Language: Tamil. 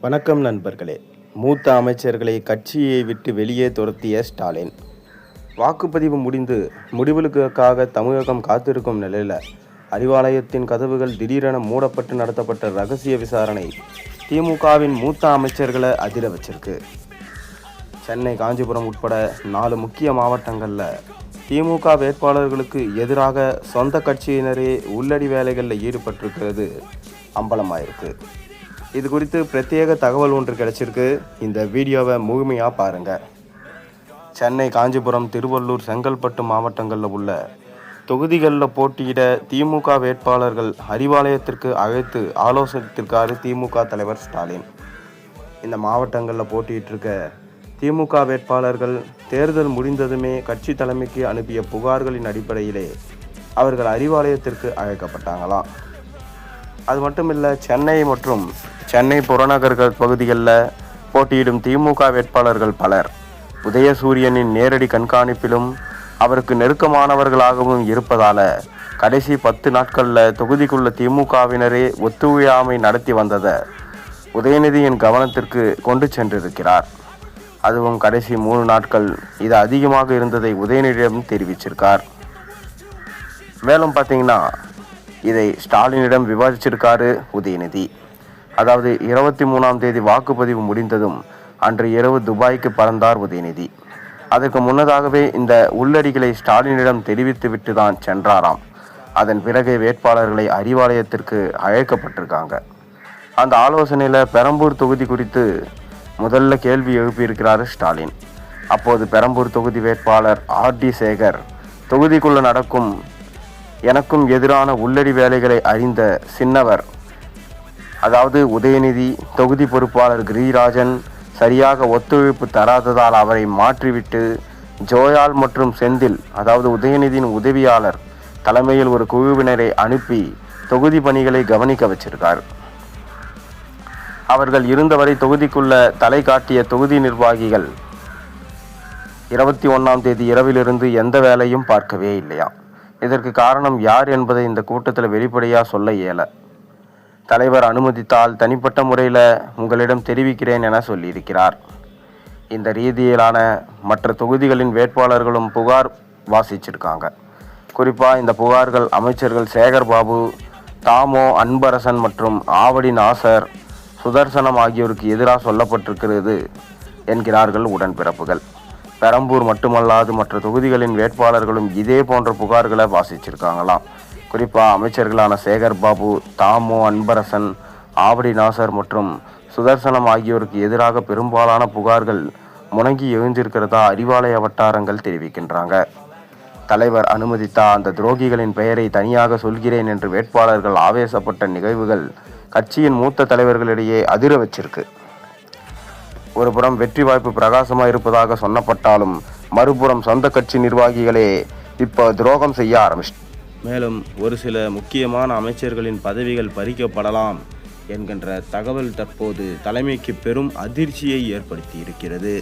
வணக்கம் நண்பர்களே. மூத்த அமைச்சர்களை கட்சியை விட்டு வெளியே துரத்திய ஸ்டாலின். வாக்குப்பதிவு முடிந்து முடிவுகளுக்காக தமிழகம் காத்திருக்கும் நிலையில் அறிவாலயத்தின் கதவுகள் திடீரென மூடப்பட்டு நடத்தப்பட்ட ரகசிய விசாரணை திமுகவின் மூத்த அமைச்சர்களை அதிர வச்சிருக்கு. சென்னை, காஞ்சிபுரம் உட்பட 4 முக்கிய மாவட்டங்களில் திமுக வேட்பாளர்களுக்கு எதிராக சொந்த கட்சியினரே உள்ளடி வேலைகளில் ஈடுபட்டிருக்கிறது அம்பலமாயிருக்கு. இது குறித்து பிரத்யேக தகவல் ஒன்று கிடைச்சிருக்கு. இந்த வீடியோவை முழுமையாக பாருங்கள். சென்னை, காஞ்சிபுரம், திருவள்ளூர், செங்கல்பட்டு மாவட்டங்களில் உள்ள தொகுதிகளில் போட்டியிட திமுக வேட்பாளர்கள் அறிவாலயத்திற்கு அழைத்து ஆலோசித்திருக்காரு திமுக தலைவர் ஸ்டாலின். இந்த மாவட்டங்களில் போட்டியிட்டிருக்க திமுக வேட்பாளர்கள் தேர்தல் முடிந்ததுமே கட்சி தலைமைக்கு அனுப்பிய புகார்களின் அடிப்படையிலே அவர்கள் அறிவாலயத்திற்கு அழைக்கப்பட்டாங்களாம். அது மட்டும் இல்லை, சென்னை மற்றும் சென்னை புறநகர்கள் பகுதிகளில் போட்டியிடும் திமுக வேட்பாளர்கள் பலர் உதயசூரியனின் நேரடி கண்காணிப்பிலும் அவருக்கு நெருக்கமானவர்களாகவும் இருப்பதால் கடைசி 10 நாட்களில் தொகுதிக்குள்ள திமுகவினரே ஒத்துழையாமை நடத்தி வந்ததை உதயநிதியின் கவனத்திற்கு கொண்டு சென்றிருக்கிறார். அதுவும் கடைசி 3 நாட்கள் இது அதிகமாக இருந்ததை உதயநிதியிடம் தெரிவிச்சிருக்கார். மேலும் பார்த்தீங்கன்னா, இதை ஸ்டாலினிடம் விவாதிச்சிருக்காரு உதயநிதி. அதாவது 23ஆம் தேதி வாக்குப்பதிவு முடிந்ததும் அன்று இரவு துபாய்க்கு பறந்தார் உதயநிதி. அதற்கு முன்னதாகவே இந்த உள்ளடிகளை ஸ்டாலினிடம் தெரிவித்துவிட்டு தான் சென்றாராம். அதன் பிறகு வேட்பாளர்களை அறிவாலயத்திற்கு அழைக்கப்பட்டிருக்காங்க. அந்த ஆலோசனையில் பெரம்பூர் தொகுதி குறித்து முதல்ல கேள்வி எழுப்பியிருக்கிறார் ஸ்டாலின். அப்போது பெரம்பூர் தொகுதி வேட்பாளர் ஆர்.டி. சேகர், தொகுதிக்குள்ள நடக்கும் எனக்கும் எதிரான உள்ளடி வேலைகளை அறிந்த சின்னவர், அதாவது உதயநிதி, தொகுதி பொறுப்பாளர் கிரிராஜன் சரியாக ஒத்துழைப்பு தராததால் அவரை மாற்றிவிட்டு ஜோயால் மற்றும் செந்தில், அதாவது உதயநிதியின் உதவியாளர் தலைமையில் ஒரு குழுவினரை அனுப்பி தொகுதி பணிகளை கவனிக்க வச்சிருக்கார். அவர்கள் இருந்தவரை தொகுதிக்குள்ள தலை காட்டிய தொகுதி நிர்வாகிகள் 21ஆம் தேதி இரவிலிருந்து எந்த வேலையும் பார்க்கவே இல்லையா. இதற்கு காரணம் யார் என்பதை இந்த கூட்டத்தில் வெளிப்படையாக சொல்ல இயல. தலைவர் அனுமதித்தால் தனிப்பட்ட முறையில் உங்களிடம் தெரிவிக்கிறேன் என சொல்லியிருக்கிறார். இந்த ரீதியிலான மற்ற தொகுதிகளின் வேட்பாளர்களும் புகார் வாசிச்சிருக்காங்க. குறிப்பாக இந்த புகார்கள் அமைச்சர்கள் சேகர்பாபு, தாமோ அன்பரசன் மற்றும் ஆவடி நாசர், சுதர்சனம் ஆகியோருக்கு எதிராக சொல்லப்பட்டிருக்கிறது என்கிறார்கள் உடன்பிறப்புகள். பெரம்பூர் மட்டுமல்லாது மற்ற தொகுதிகளின் வேட்பாளர்களும் இதே போன்ற புகார்களை வாசிச்சிருக்காங்களாம். குறிப்பாக அமைச்சர்களான சேகர்பாபு, தாமோ அன்பரசன், ஆவடி நாசர் மற்றும் சுதர்சனம் ஆகியோருக்கு எதிராக பெரும்பாலான புகார்கள் முடங்கி எழுந்திருக்கிறதா அறிவாலய வட்டாரங்கள் தெரிவிக்கின்றாங்க. தலைவர் அனுமதித்தா அந்த துரோகிகளின் பெயரை தனியாக சொல்கிறேன் என்று வேட்பாளர்கள் ஆவேசப்பட்ட நிகழ்வுகள் கட்சியின் மூத்த தலைவர்களிடையே அதிர வச்சிருக்கு. ஒருபுறம் வெற்றி வாய்ப்பு பிரகாசமாக இருப்பதாக சொன்னப்பட்டாலும் மறுபுறம் சொந்த கட்சி நிர்வாகிகளே இப்போ துரோகம் செய்ய ஆரம்பிச்சு. மேலும் ஒரு சில முக்கியமான அமைச்சர்களின் பதவிகள் பறிக்கப்படலாம் என்கின்ற தகவல் தற்போது தலைமைக்கு பெரும் அதிர்ச்சியை ஏற்படுத்தி இருக்கிறது.